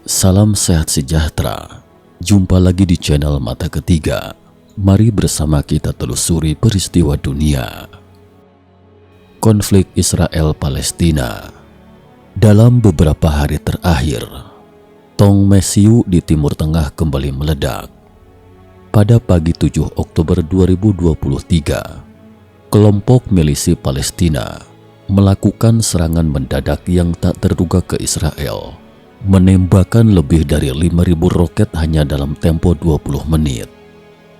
Salam sehat sejahtera. Jumpa lagi di channel Mata Ketiga. Mari bersama kita telusuri peristiwa dunia. Konflik Israel-Palestina. Dalam beberapa hari terakhir, tong mesiu di Timur Tengah kembali meledak. Pada pagi 7 Oktober 2023, kelompok milisi Palestina melakukan serangan mendadak yang tak terduga ke Israel, menembakkan lebih dari 5.000 roket hanya dalam tempo 20 menit.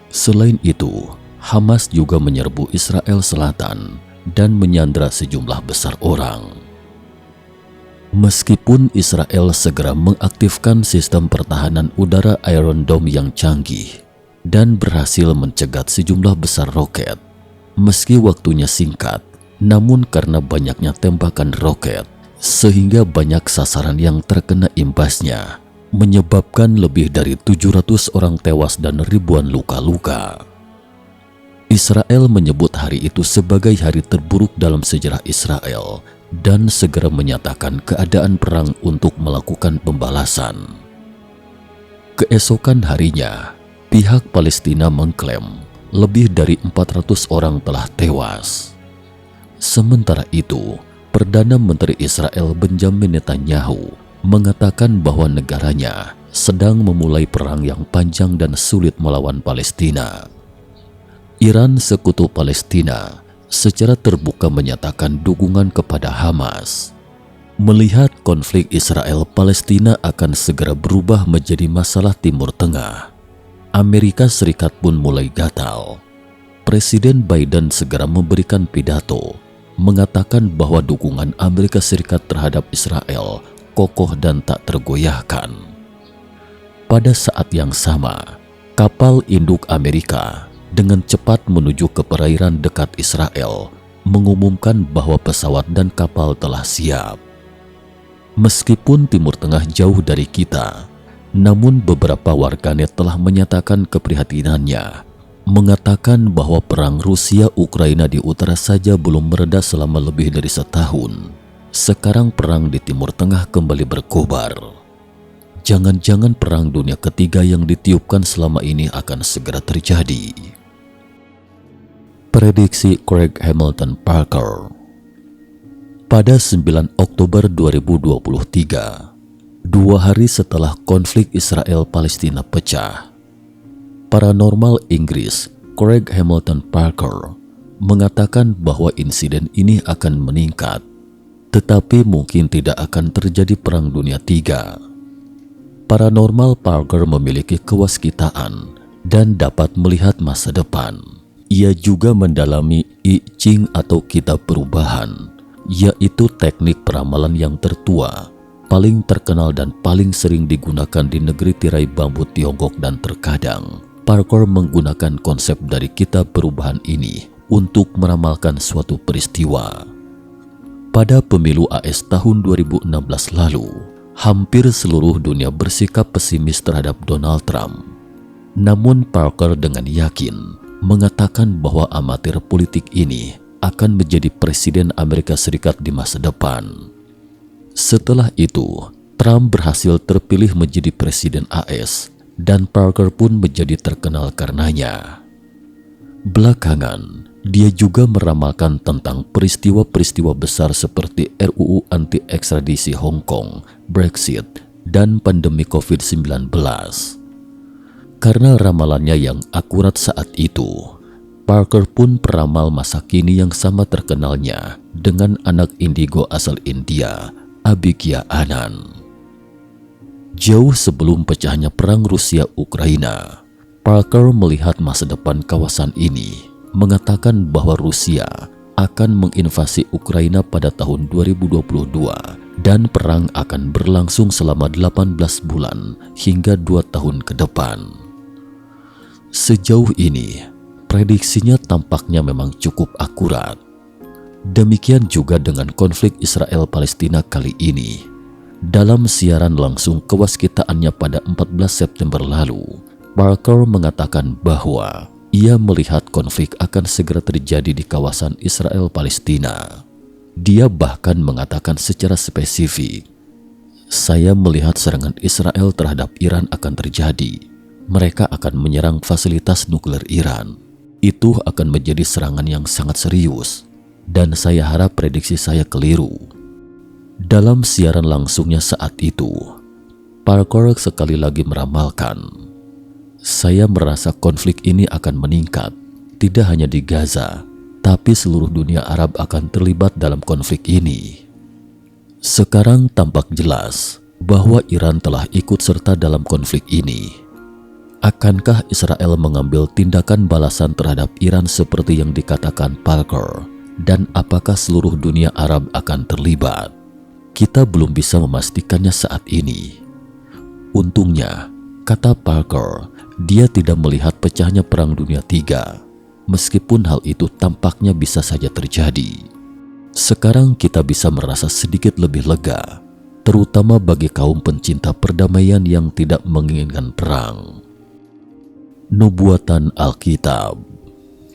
Selain itu, Hamas juga menyerbu Israel Selatan dan menyandra sejumlah besar orang. Meskipun Israel segera mengaktifkan sistem pertahanan udara Iron Dome yang canggih dan berhasil mencegat sejumlah besar roket, meski waktunya singkat, namun karena banyaknya tembakan roket, sehingga banyak sasaran yang terkena imbasnya, menyebabkan lebih dari 700 orang tewas dan ribuan luka-luka. Israel menyebut hari itu sebagai hari terburuk dalam sejarah Israel dan segera menyatakan keadaan perang untuk melakukan pembalasan. Keesokan harinya, pihak Palestina mengklaim lebih dari 400 orang telah tewas. Sementara itu, Perdana Menteri Israel Benjamin Netanyahu mengatakan bahwa negaranya sedang memulai perang yang panjang dan sulit melawan Palestina. Iran, sekutu Palestina, secara terbuka menyatakan dukungan kepada Hamas. Melihat konflik Israel-Palestina akan segera berubah menjadi masalah Timur Tengah, Amerika Serikat pun mulai gatal. Presiden Biden segera memberikan pidato mengatakan bahwa dukungan Amerika Serikat terhadap Israel kokoh dan tak tergoyahkan. Pada saat yang sama, kapal induk Amerika dengan cepat menuju ke perairan dekat Israel mengumumkan bahwa pesawat dan kapal telah siap. Meskipun Timur Tengah jauh dari kita, namun beberapa warganet telah menyatakan keprihatinannya, mengatakan bahwa perang Rusia-Ukraina di utara saja belum mereda selama lebih dari setahun. Sekarang perang di Timur Tengah kembali berkobar. Jangan-jangan perang dunia ketiga yang ditiupkan selama ini akan segera terjadi. Prediksi Craig Hamilton Parker. Pada 9 Oktober 2023, 2 hari setelah konflik Israel-Palestina pecah, paranormal Inggris Craig Hamilton Parker mengatakan bahwa insiden ini akan meningkat, tetapi mungkin tidak akan terjadi perang dunia III. Paranormal Parker memiliki kewaskitaan dan dapat melihat masa depan. Ia juga mendalami I Ching atau kitab perubahan, yaitu teknik peramalan yang tertua, paling terkenal dan paling sering digunakan di negeri tirai bambu Tiongkok, dan terkadang Parker menggunakan konsep dari kitab perubahan ini untuk meramalkan suatu peristiwa. Pada pemilu AS tahun 2016 lalu, hampir seluruh dunia bersikap pesimis terhadap Donald Trump. Namun Parker dengan yakin mengatakan bahwa amatir politik ini akan menjadi presiden Amerika Serikat di masa depan. Setelah itu, Trump berhasil terpilih menjadi presiden AS, dan Parker pun menjadi terkenal karenanya. Belakangan, dia juga meramalkan tentang peristiwa-peristiwa besar seperti RUU anti-ekstradisi Hong Kong, Brexit, dan pandemi COVID-19. Karena ramalannya yang akurat saat itu, Parker pun peramal masa kini yang sama terkenalnya dengan anak indigo asal India, Abhigya Anand. Jauh sebelum pecahnya perang Rusia-Ukraina, Parker melihat masa depan kawasan ini, mengatakan bahwa Rusia akan menginvasi Ukraina pada tahun 2022 dan perang akan berlangsung selama 18 bulan hingga 2 tahun ke depan. Sejauh ini, prediksinya tampaknya memang cukup akurat. Demikian juga dengan konflik Israel-Palestina kali ini. Dalam siaran langsung kewaskitaannya pada 14 September lalu, Parker mengatakan bahwa ia melihat konflik akan segera terjadi di kawasan Israel-Palestina. Dia bahkan mengatakan secara spesifik, Saya melihat serangan Israel terhadap Iran akan terjadi. Mereka akan menyerang fasilitas nuklir Iran. Itu akan menjadi serangan yang sangat serius, dan saya harap prediksi saya keliru. Dalam siaran langsungnya saat itu, Parker sekali lagi meramalkan, saya merasa konflik ini akan meningkat, tidak hanya di Gaza, tapi seluruh dunia Arab akan terlibat dalam konflik ini. Sekarang tampak jelas bahwa Iran telah ikut serta dalam konflik ini. Akankah Israel mengambil tindakan balasan terhadap Iran seperti yang dikatakan Parker? Dan apakah seluruh dunia Arab akan terlibat? Kita belum bisa memastikannya saat ini. Untungnya, kata Parker, dia tidak melihat pecahnya Perang Dunia III, meskipun hal itu tampaknya bisa saja terjadi. Sekarang kita bisa merasa sedikit lebih lega, terutama bagi kaum pencinta perdamaian yang tidak menginginkan perang. Nubuatan Alkitab.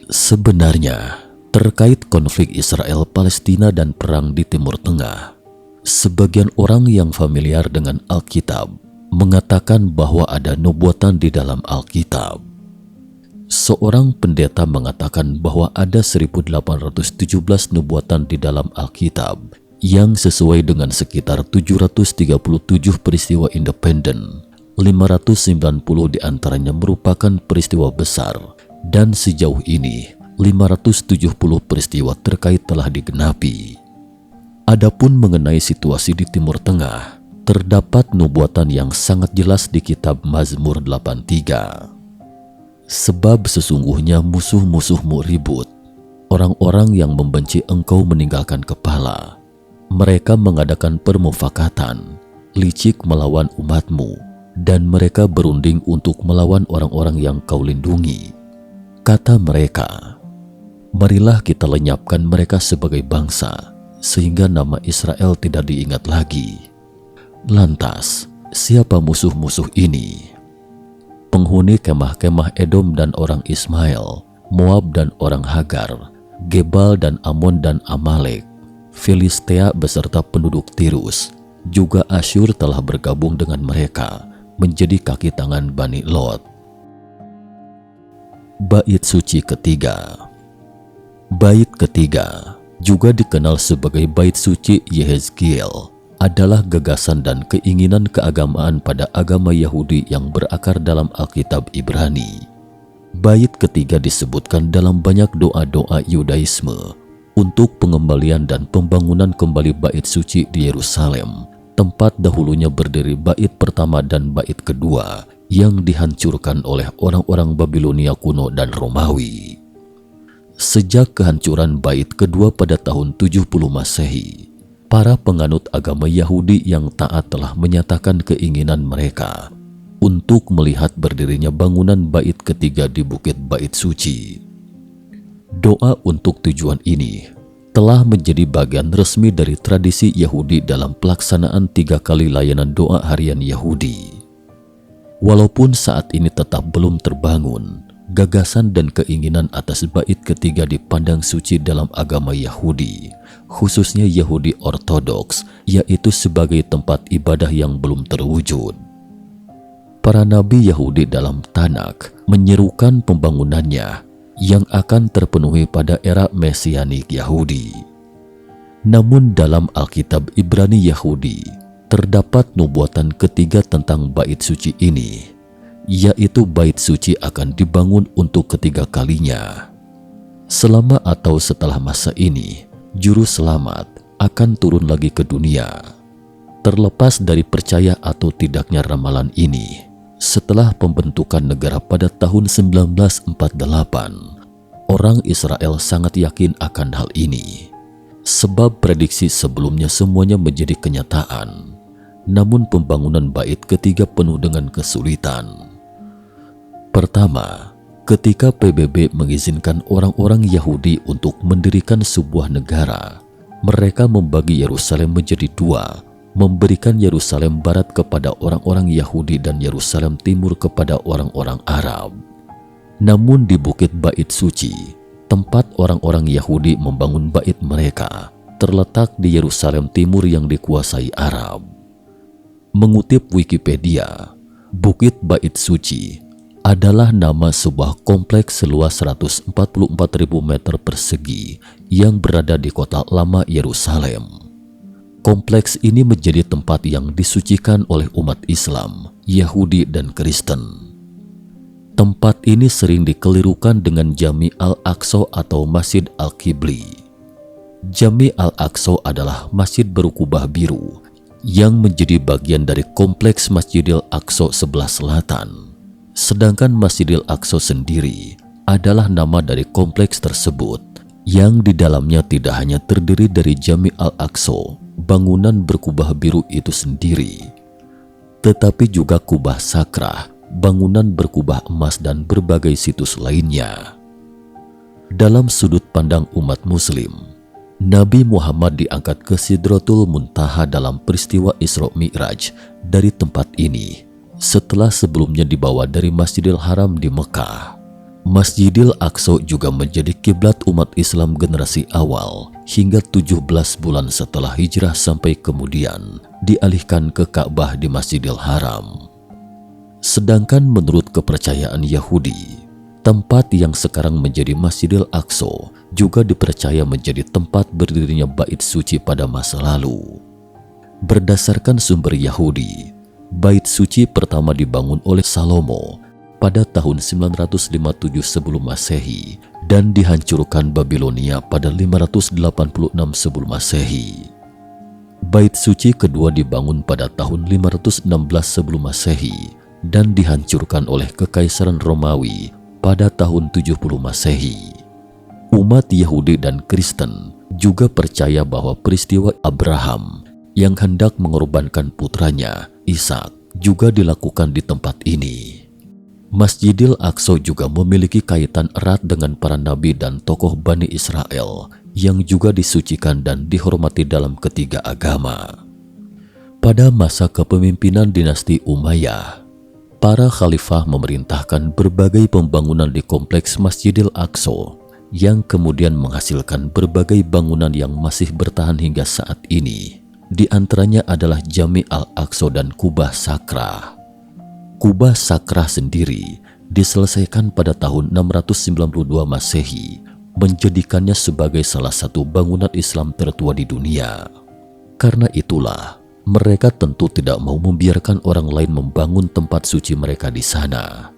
Sebenarnya, terkait konflik Israel-Palestina dan perang di Timur Tengah, sebagian orang yang familiar dengan Alkitab mengatakan bahwa ada nubuatan di dalam Alkitab. Seorang pendeta mengatakan bahwa ada 1817 nubuatan di dalam Alkitab yang sesuai dengan sekitar 737 peristiwa independen. 590 diantaranya merupakan peristiwa besar, dan sejauh ini 570 peristiwa terkait telah digenapi. Adapun mengenai situasi di Timur Tengah, terdapat nubuatan yang sangat jelas di kitab Mazmur 83. Sebab sesungguhnya musuh-musuhmu ribut, orang-orang yang membenci engkau meninggalkan kepala. Mereka mengadakan permufakatan, licik melawan umatmu, dan mereka berunding untuk melawan orang-orang yang kau lindungi. Kata mereka, marilah kita lenyapkan mereka sebagai bangsa, sehingga nama Israel tidak diingat lagi. Lantas, siapa musuh-musuh ini? Penghuni kemah-kemah Edom dan orang Ismail, Moab dan orang Hagar, Gebal dan Amon dan Amalek, Filistea beserta penduduk Tirus, juga Asyur telah bergabung dengan mereka, menjadi kaki tangan Bani Lot. Bait suci ketiga. Bait ketiga, juga dikenal sebagai bait suci Yehezkiel, adalah gagasan dan keinginan keagamaan pada agama Yahudi yang berakar dalam Alkitab Ibrani. Bait ketiga disebutkan dalam banyak doa-doa Yudaisme untuk pengembalian dan pembangunan kembali bait suci di Yerusalem, tempat dahulunya berdiri bait pertama dan bait kedua yang dihancurkan oleh orang-orang Babilonia kuno dan Romawi. Sejak kehancuran bait kedua pada tahun 70 Masehi, para penganut agama Yahudi yang taat telah menyatakan keinginan mereka untuk melihat berdirinya bangunan bait ketiga di Bukit Bait Suci. Doa untuk tujuan ini telah menjadi bagian resmi dari tradisi Yahudi dalam pelaksanaan 3 kali layanan doa harian Yahudi. Walaupun saat ini tetap belum terbangun, gagasan dan keinginan atas bait ketiga dipandang suci dalam agama Yahudi, khususnya Yahudi Ortodoks, yaitu sebagai tempat ibadah yang belum terwujud. Para nabi Yahudi dalam Tanak menyerukan pembangunannya yang akan terpenuhi pada era Mesianik Yahudi. Namun dalam Alkitab Ibrani Yahudi terdapat nubuatan ketiga tentang bait suci ini, yaitu bait suci akan dibangun untuk ketiga kalinya. Selama atau setelah masa ini, Juru Selamat akan turun lagi ke dunia. Terlepas dari percaya atau tidaknya ramalan ini, setelah pembentukan negara pada tahun 1948, orang Israel sangat yakin akan hal ini. Sebab prediksi sebelumnya semuanya menjadi kenyataan. Namun pembangunan bait ketiga penuh dengan kesulitan. Pertama, ketika PBB mengizinkan orang-orang Yahudi untuk mendirikan sebuah negara, mereka membagi Yerusalem menjadi 2, memberikan Yerusalem Barat kepada orang-orang Yahudi dan Yerusalem Timur kepada orang-orang Arab. Namun di Bukit Bait Suci, tempat orang-orang Yahudi membangun bait mereka, terletak di Yerusalem Timur yang dikuasai Arab. Mengutip Wikipedia, Bukit Bait Suci adalah nama sebuah kompleks seluas 144.000 meter persegi yang berada di kota lama Yerusalem. Kompleks ini menjadi tempat yang disucikan oleh umat Islam, Yahudi, dan Kristen. Tempat ini sering dikelirukan dengan Jami Al-Aqsa atau Masjid Al-Qibli. Jami Al-Aqsa adalah masjid berukubah biru yang menjadi bagian dari kompleks Masjidil Aqsa sebelah selatan. Sedangkan Masjidil Aqsa sendiri adalah nama dari kompleks tersebut yang di dalamnya tidak hanya terdiri dari Jami Al-Aqsa, bangunan berkubah biru itu sendiri, tetapi juga kubah sakrah, bangunan berkubah emas, dan berbagai situs lainnya. Dalam sudut pandang umat Muslim, Nabi Muhammad diangkat ke Sidratul Muntaha dalam peristiwa Isra Mi'raj dari tempat ini setelah sebelumnya dibawa dari Masjidil Haram di Mekah. Masjidil Aqsa juga menjadi kiblat umat Islam generasi awal hingga 17 bulan setelah hijrah sampai kemudian dialihkan ke Ka'bah di Masjidil Haram. Sedangkan menurut kepercayaan Yahudi, tempat yang sekarang menjadi Masjidil Aqsa juga dipercaya menjadi tempat berdirinya bait suci pada masa lalu. Berdasarkan sumber Yahudi, bait suci pertama dibangun oleh Salomo pada tahun 957 sebelum Masehi dan dihancurkan Babilonia pada 586 sebelum Masehi. Bait suci kedua dibangun pada tahun 516 sebelum Masehi dan dihancurkan oleh Kekaisaran Romawi pada tahun 70 Masehi. Umat Yahudi dan Kristen juga percaya bahwa peristiwa Abraham yang hendak mengorbankan putranya, Ishak, juga dilakukan di tempat ini. Masjidil Aqsa juga memiliki kaitan erat dengan para nabi dan tokoh Bani Israel yang juga disucikan dan dihormati dalam ketiga agama. Pada masa kepemimpinan dinasti Umayyah, para khalifah memerintahkan berbagai pembangunan di kompleks Masjidil Aqsa yang kemudian menghasilkan berbagai bangunan yang masih bertahan hingga saat ini. Di antaranya adalah Jami Al-Aqsa dan Kubah Sakrah. Kubah Sakrah sendiri diselesaikan pada tahun 692 Masehi, menjadikannya sebagai salah satu bangunan Islam tertua di dunia. Karena itulah, mereka tentu tidak mau membiarkan orang lain membangun tempat suci mereka di sana.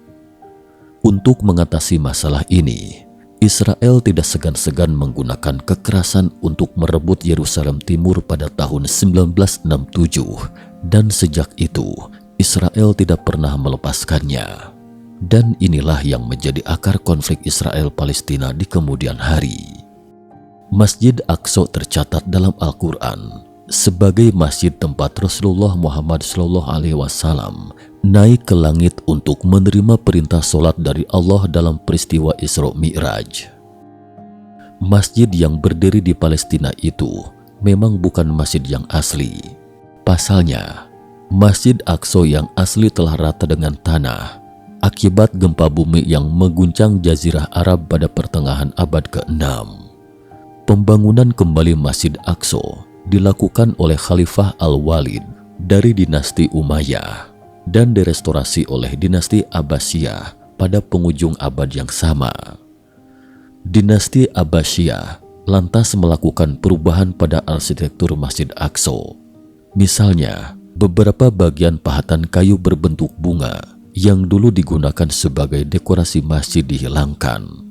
Untuk mengatasi masalah ini, Israel tidak segan-segan menggunakan kekerasan untuk merebut Yerusalem Timur pada tahun 1967, dan sejak itu Israel tidak pernah melepaskannya. Dan inilah yang menjadi akar konflik Israel-Palestina di kemudian hari. Masjid Aqsa tercatat dalam Al-Quran sebagai masjid tempat Rasulullah Muhammad SAW naik ke langit untuk menerima perintah sholat dari Allah dalam peristiwa Isra Mi'raj. Masjid yang berdiri di Palestina itu memang bukan masjid yang asli. Pasalnya, Masjid Aqsa yang asli telah rata dengan tanah akibat gempa bumi yang mengguncang Jazirah Arab pada pertengahan abad ke-6. Pembangunan kembali Masjid Aqsa dilakukan oleh Khalifah Al-Walid dari dinasti Umayyah dan direstorasi oleh dinasti Abbasiyah pada penghujung abad yang sama. Dinasti Abbasiyah lantas melakukan perubahan pada arsitektur Masjid Aqsa. Misalnya, beberapa bagian pahatan kayu berbentuk bunga yang dulu digunakan sebagai dekorasi masjid dihilangkan.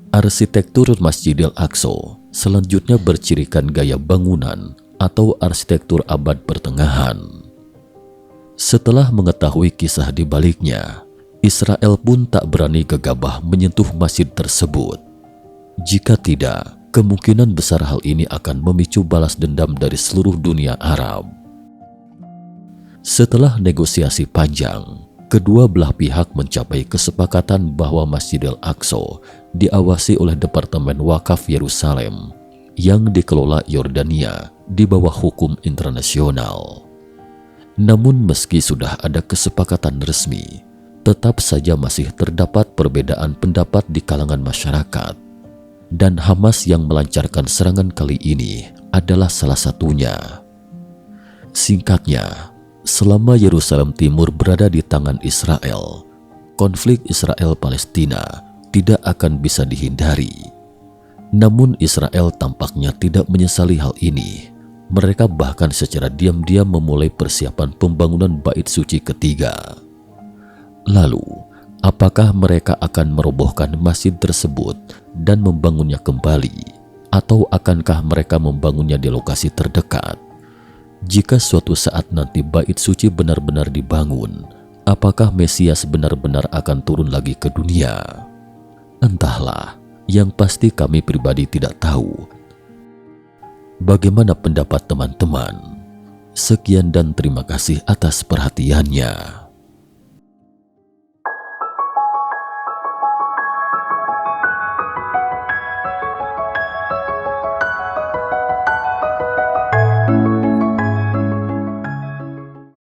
Arsitektur Masjidil Aqsa selanjutnya bercirikan gaya bangunan atau arsitektur abad pertengahan. Setelah mengetahui kisah di baliknya, Israel pun tak berani gegabah menyentuh masjid tersebut. Jika tidak, kemungkinan besar hal ini akan memicu balas dendam dari seluruh dunia Arab. Setelah negosiasi panjang, kedua belah pihak mencapai kesepakatan bahwa Masjidil Aqsa diawasi oleh Departemen Wakaf Yerusalem yang dikelola Yordania di bawah hukum internasional. Namun meski sudah ada kesepakatan resmi, tetap saja masih terdapat perbedaan pendapat di kalangan masyarakat. Dan Hamas yang melancarkan serangan kali ini adalah salah satunya. Singkatnya, Selama Yerusalem Timur berada di tangan Israel, konflik Israel-Palestina tidak akan bisa dihindari. Namun Israel tampaknya tidak menyesali hal ini. Mereka bahkan secara diam-diam memulai persiapan pembangunan bait suci ketiga. Lalu, apakah mereka akan merobohkan masjid tersebut dan membangunnya kembali, atau akankah mereka membangunnya di lokasi terdekat? Jika suatu saat nanti bait suci benar-benar dibangun, apakah Mesias benar-benar akan turun lagi ke dunia? Entahlah, yang pasti kami pribadi tidak tahu. Bagaimana pendapat teman-teman? Sekian dan terima kasih atas perhatiannya.